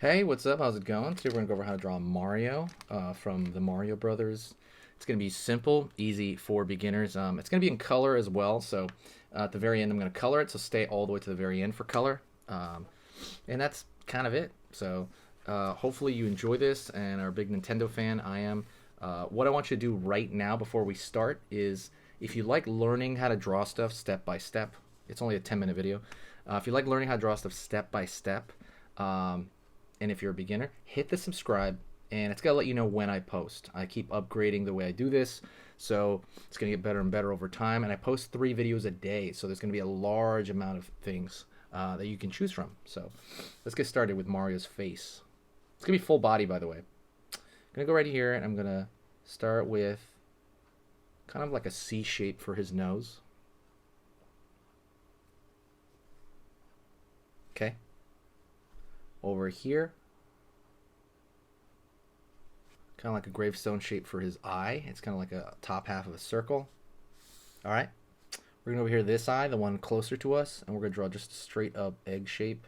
Hey, what's up? How's it going? Today we're going to go over how to draw Mario from the Mario Brothers. It's going to be simple, easy for beginners. It's going to be in color as well, so at the very end I'm going to color it, so stay all the way to the very end for color. And that's kind of it. So hopefully you enjoy this and are a big Nintendo fan. I am. What I want you to do right now before we start is if you like learning how to draw stuff step by step, it's only a 10-minute video. If you like learning how to draw stuff step by step, and if you're a beginner, hit the subscribe, and it's gonna let you know when I post. I keep upgrading the way I do this, so it's gonna get better and better over time. And I post 3 videos a day, so there's gonna be a large amount of things that you can choose from. So let's get started with Mario's face. It's gonna be full body, by the way. I'm gonna go right here, and I'm gonna start with kind of like a C shape for his nose. Okay. Over here, kind of like a gravestone shape for his eye. It's kind of like a top half of a circle. All right, we're gonna over here to this eye, the one closer to us, and we're gonna draw just a straight up egg shape.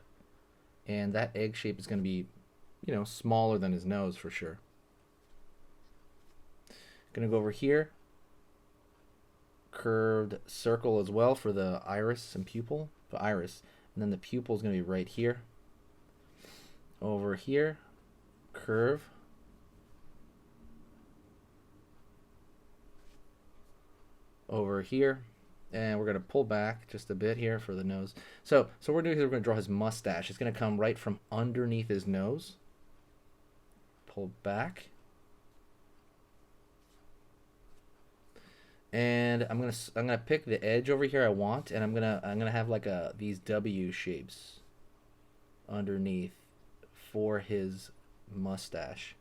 And that egg shape is gonna be, smaller than his nose for sure. Gonna go over here, curved circle as well for the iris and pupil, the iris, and then the pupil is gonna be right here. Over here, curve. Over here, and we're going to pull back just a bit here for the nose. So what we're doing is we're going to draw his mustache. It's going to come right from underneath his nose. Pull back. And I'm gonna pick the edge over here I want, and I'm gonna have like these W shapes underneath for his mustache.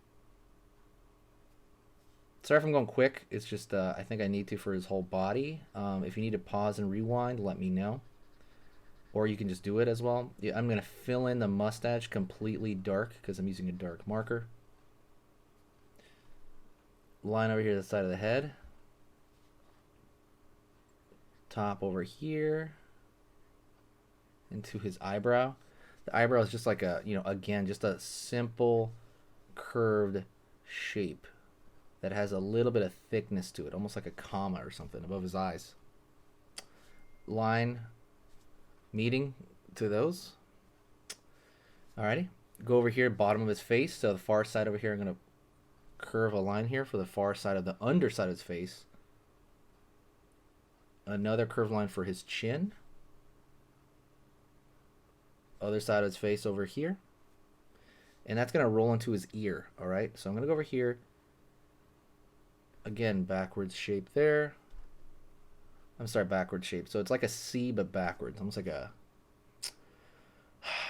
Sorry if I'm going quick. It's just I think I need to for his whole body. If you need to pause and rewind, let me know. Or you can just do it as well. Yeah, I'm going to fill in the mustache completely dark because I'm using a dark marker. Line over here to the side of the head. Top over here. Into his eyebrow. The eyebrow is just like again, just a simple curved shape that has a little bit of thickness to it, almost like a comma or something above his eyes. Line meeting to those. Alrighty. Go over here, bottom of his face. So the far side over here, I'm going to curve a line here for the far side of the underside of his face. Another curved line for his chin. Other side of his face over here. And that's going to roll into his ear. Alright, so I'm going to go over here. Again, backwards shape there. I'm sorry, backwards shape. So it's like a C, but backwards. Almost like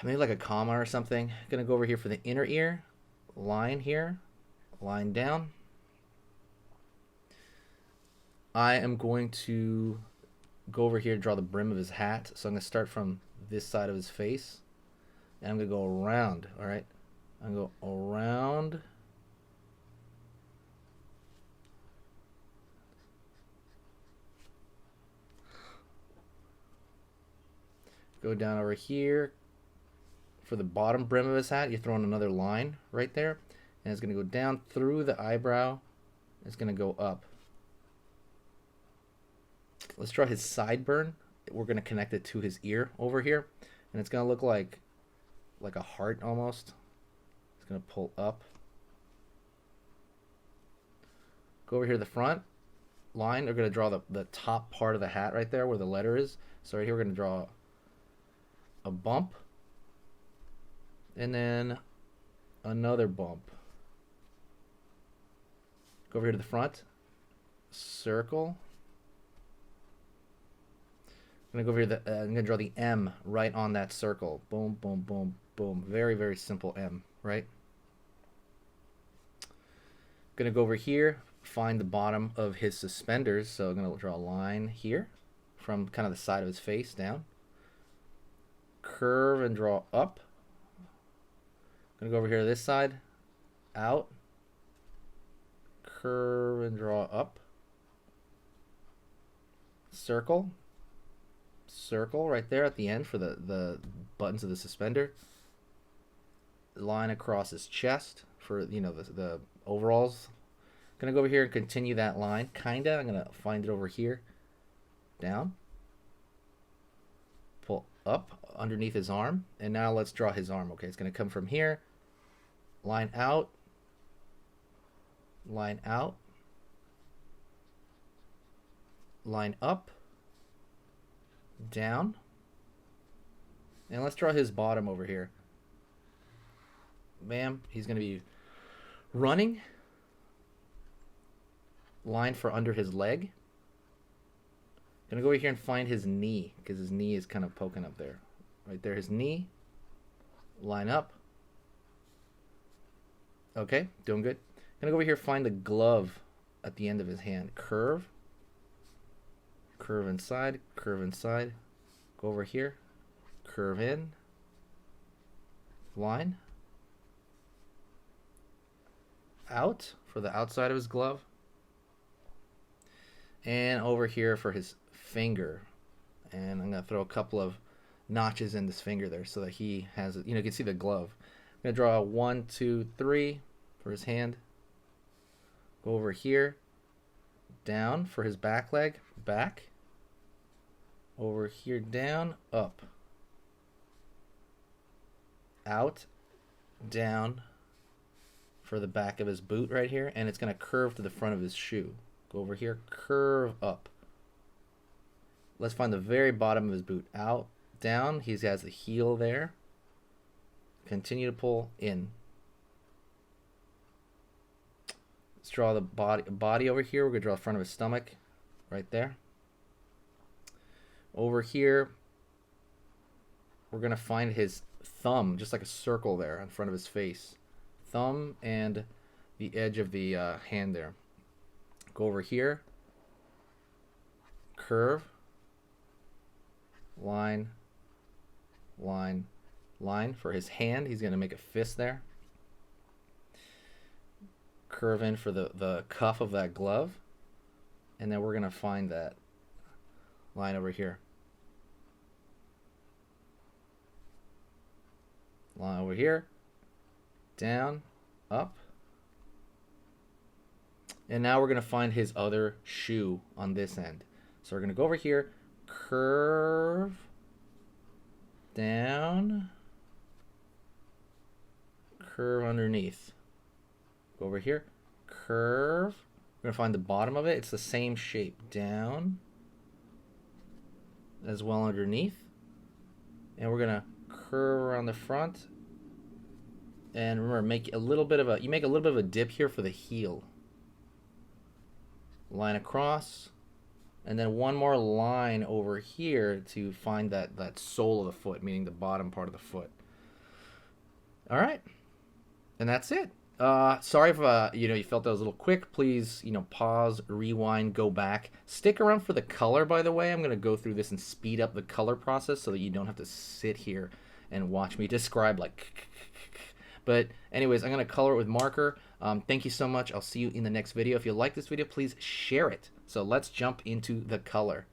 maybe like a comma or something. Gonna go over here for the inner ear. Line here. Line down. I am going to go over here to draw the brim of his hat. So I'm gonna start from this side of his face. And I'm gonna go around, all right? I'm gonna go around. Go down over here for the bottom brim of his hat. You're throwing another line right there, and it's going to go down through the eyebrow. It's going to go up. Let's draw his sideburn. We're going to connect it to his ear over here, and it's going to look like a heart almost. It's going to pull up. Go over here to the front line. We're going to draw the top part of the hat right there where the letter is. So right here we're going to draw a bump, and then another bump. Go over here to the front, circle. I'm gonna go over here. I'm gonna draw the M right on that circle. Boom, boom, boom, boom. Very, very simple M, right? Gonna go over here, find the bottom of his suspenders. So I'm gonna draw a line here from kind of the side of his face down. Curve and draw up. Gonna go over here to this side, out, curve and draw up, circle, circle right there at the end for the buttons of the suspender. line across his chest for, you know, the overalls. Gonna go over here and continue that line, kinda. I'm gonna find it over here, down, pull up underneath his arm, and now let's draw his arm. Okay, it's gonna come from here, line out, line out, line up, down, and let's draw his bottom over here. Bam, he's gonna be running, line for under his leg. Gonna go over here and find his knee, because his knee is kind of poking up there. Right there, his knee. Line up. Okay, doing good. Gonna go over here, find the glove at the end of his hand. Curve. Curve inside, curve inside. Go over here. Curve in. Line. Out for the outside of his glove. And over here for his finger. And I'm going to throw a couple of notches in this finger there so that he has, you know, you can see the glove. I'm going to draw 1, 2, 3 for his hand. Go over here. Down for his back leg. Back. Over here, down, up. Out, down for the back of his boot right here. And it's going to curve to the front of his shoe. Go over here, curve up. Let's find the very bottom of his boot. Out, down. He has the heel there. Continue to pull in. Let's draw the body over here. We're going to draw the front of his stomach right there. Over here, we're going to find his thumb, just like a circle there in front of his face. Thumb and the edge of the hand there. Go over here, curve, line, line, line. For his hand, he's going to make a fist there. Curve in for the cuff of that glove. And then we're going to find that line over here. Line over here, down, up. And now we're going to find his other shoe on this end. So we're going to go over here, curve, down, curve underneath. Go over here, curve. We're going to find the bottom of it. It's the same shape, down, as well underneath. And we're going to curve around the front. And remember, make a little bit of a dip here for the heel. Line across, and then one more line over here to find that sole of the foot, meaning the bottom part of the foot. All right, and that's it. Sorry if you felt that was a little quick. Please, pause, rewind, go back. Stick around for the color, by the way. I'm going to go through this and speed up the color process so that you don't have to sit here and watch me describe like. But anyways, I'm going to color it with marker. Thank you so much. I'll see you in the next video. If you like this video, please share it. So let's jump into the color.